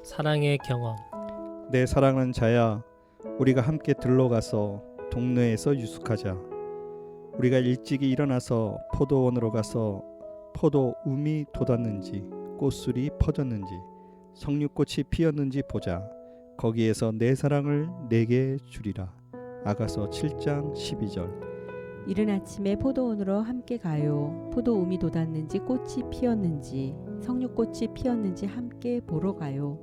사랑의 경험. 내 사랑하는 자야, 우리가 함께 들러가서 동네에서 유숙하자. 우리가 일찍이 일어나서 포도원으로 가서 포도 움이 돋았는지 꽃술이 퍼졌는지 석류꽃이 피었는지 보자. 거기에서 내 사랑을 내게 주리라. 아가서 7장 12절. 이른 아침에 포도원으로 함께 가요. 포도움이 돋았는지 꽃이 피었는지 석류꽃이 피었는지 함께 보러 가요.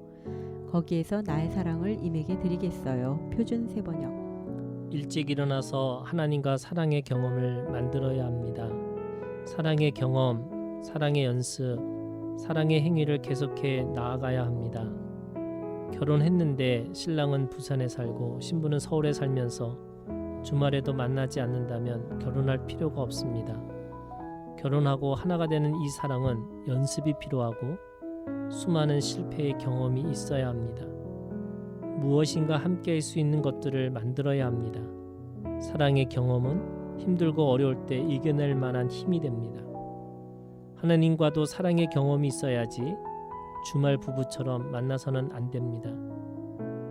거기에서 나의 사랑을 임에게 드리겠어요. 표준 세번역. 일찍 일어나서 하나님과 사랑의 경험을 만들어야 합니다. 사랑의 경험, 사랑의 연습, 사랑의 행위를 계속해 나아가야 합니다. 결혼했는데 신랑은 부산에 살고 신부는 서울에 살면서 주말에도 만나지 않는다면 결혼할 필요가 없습니다. 결혼하고 하나가 되는 이 사랑은 연습이 필요하고 수많은 실패의 경험이 있어야 합니다. 무엇인가 함께 할 수 있는 것들을 만들어야 합니다. 사랑의 경험은 힘들고 어려울 때 이겨낼 만한 힘이 됩니다. 하나님과도 사랑의 경험이 있어야지 주말 부부처럼 만나서는 안 됩니다.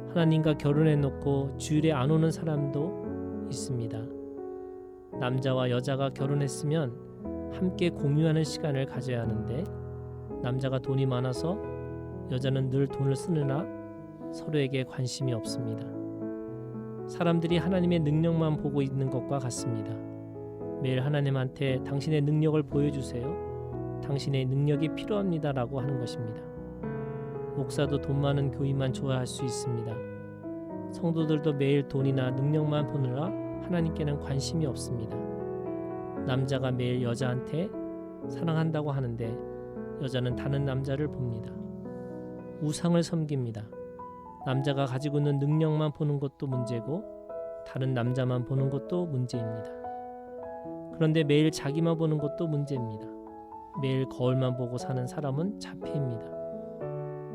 하나님과 결혼해놓고 주일에 안 오는 사람도 있습니다. 남자와 여자가 결혼했으면 함께 공유하는 시간을 가져야 하는데 남자가 돈이 많아서 여자는 늘 돈을 쓰느라 서로에게 관심이 없습니다. 사람들이 하나님의 능력만 보고 있는 것과 같습니다. 매일 하나님한테 당신의 능력을 보여주세요. 당신의 능력이 필요합니다 라고 하는 것입니다. 목사도 돈 많은 교인만 좋아할 수 있습니다. 성도들도 매일 돈이나 능력만 보느라 하나님께는 관심이 없습니다. 남자가 매일 여자한테 사랑한다고 하는데 여자는 다른 남자를 봅니다. 우상을 섬깁니다. 남자가 가지고 있는 능력만 보는 것도 문제고 다른 남자만 보는 것도 문제입니다. 그런데 매일 자기만 보는 것도 문제입니다. 매일 거울만 보고 사는 사람은 자폐입니다.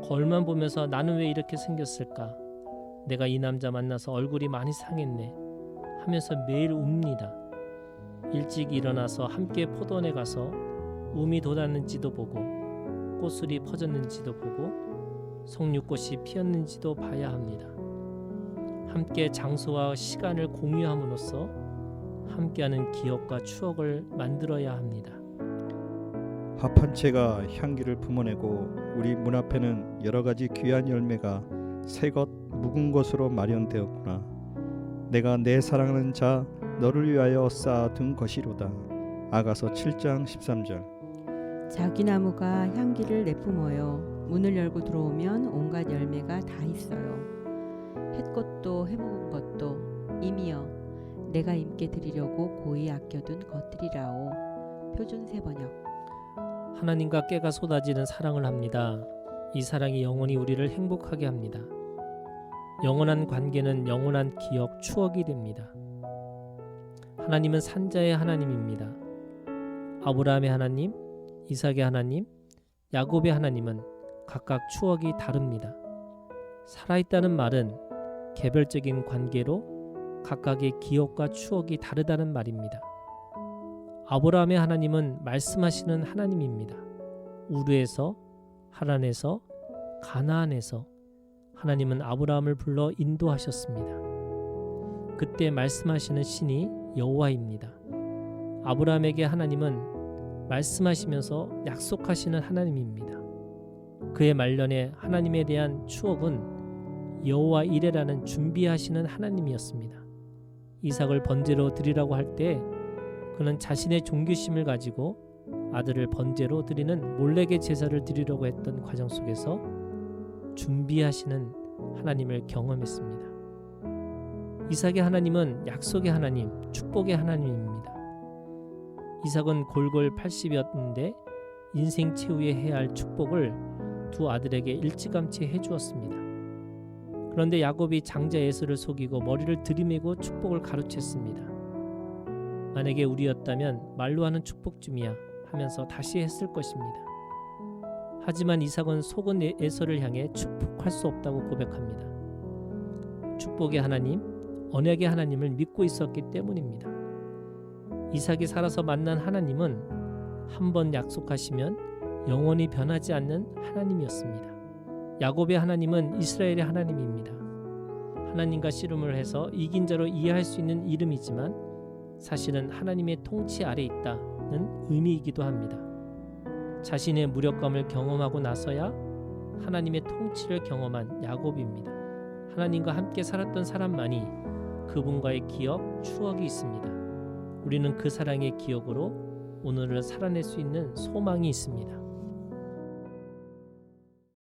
거울만 보면서 나는 왜 이렇게 생겼을까? 내가 이 남자 만나서 얼굴이 많이 상했네 하면서 매일 웁니다. 일찍 일어나서 함께 포도원에 가서 움이 돋았는지도 보고 꽃술이 퍼졌는지도 보고 석류꽃이 피었는지도 봐야 합니다. 함께 장소와 시간을 공유함으로써 함께하는 기억과 추억을 만들어야 합니다. 합 한 채가 향기를 품어내고 우리 문 앞에는 여러 가지 귀한 열매가 새것 묵은 것으로 마련되었구나. 내가 내 사랑하는 자 너를 위하여 쌓아둔 것이로다. 아가서 7장 13절. 자귀나무가 향기를 내뿜어요. 문을 열고 들어오면 온갖 열매가 다 있어요. 햇꽃도 해묵은 것도 임이여 내가 임께 드리려고 고이 아껴둔 것들이라오. 표준 세번역. 하나님과 깨가 쏟아지는 사랑을 합니다. 이 사랑이 영원히 우리를 행복하게 합니다. 영원한 관계는 영원한 기억, 추억이 됩니다. 하나님은 산자의 하나님입니다. 아브라함의 하나님, 이삭의 하나님, 야곱의 하나님은 각각 추억이 다릅니다. 살아있다는 말은 개별적인 관계로 각각의 기억과 추억이 다르다는 말입니다. 아브라함의 하나님은 말씀하시는 하나님입니다. 우르에서, 하란에서, 가나안에서 하나님은 아브라함을 불러 인도하셨습니다. 그때 말씀하시는 신이 여호와입니다. 아브라함에게 하나님은 말씀하시면서 약속하시는 하나님입니다. 그의 말년에 하나님에 대한 추억은 여호와 이레라는 준비하시는 하나님이었습니다. 이삭을 번제로 드리라고 할 때 그는 자신의 종교심을 가지고 아들을 번제로 드리는 몰렉의 제사를 드리려고 했던 과정 속에서 준비하시는 하나님을 경험했습니다. 이삭의 하나님은 약속의 하나님, 축복의 하나님입니다. 이삭은 골골 80이었는데 인생 최후에 해야 할 축복을 두 아들에게 일찌감치 해주었습니다. 그런데 야곱이 장자 에서를 속이고 머리를 들이매고 축복을 가로챘습니다. 만약에 우리였다면 말로 하는 축복쯤이야 하면서 다시 했을 것입니다. 하지만 이삭은 속은 에서를 향해 축복할 수 없다고 고백합니다. 축복의 하나님, 언약의 하나님을 믿고 있었기 때문입니다. 이삭이 살아서 만난 하나님은 한 번 약속하시면 영원히 변하지 않는 하나님이었습니다. 야곱의 하나님은 이스라엘의 하나님입니다. 하나님과 씨름을 해서 이긴 자로 이해할 수 있는 이름이지만 사실은 하나님의 통치 아래 있다는 의미이기도 합니다. 자신의 무력감을 경험하고 나서야 하나님의 통치를 경험한 야곱입니다. 하나님과 함께 살았던 사람만이 그분과의 기억, 추억이 있습니다. 우리는 그 사랑의 기억으로 오늘을 살아낼 수 있는 소망이 있습니다.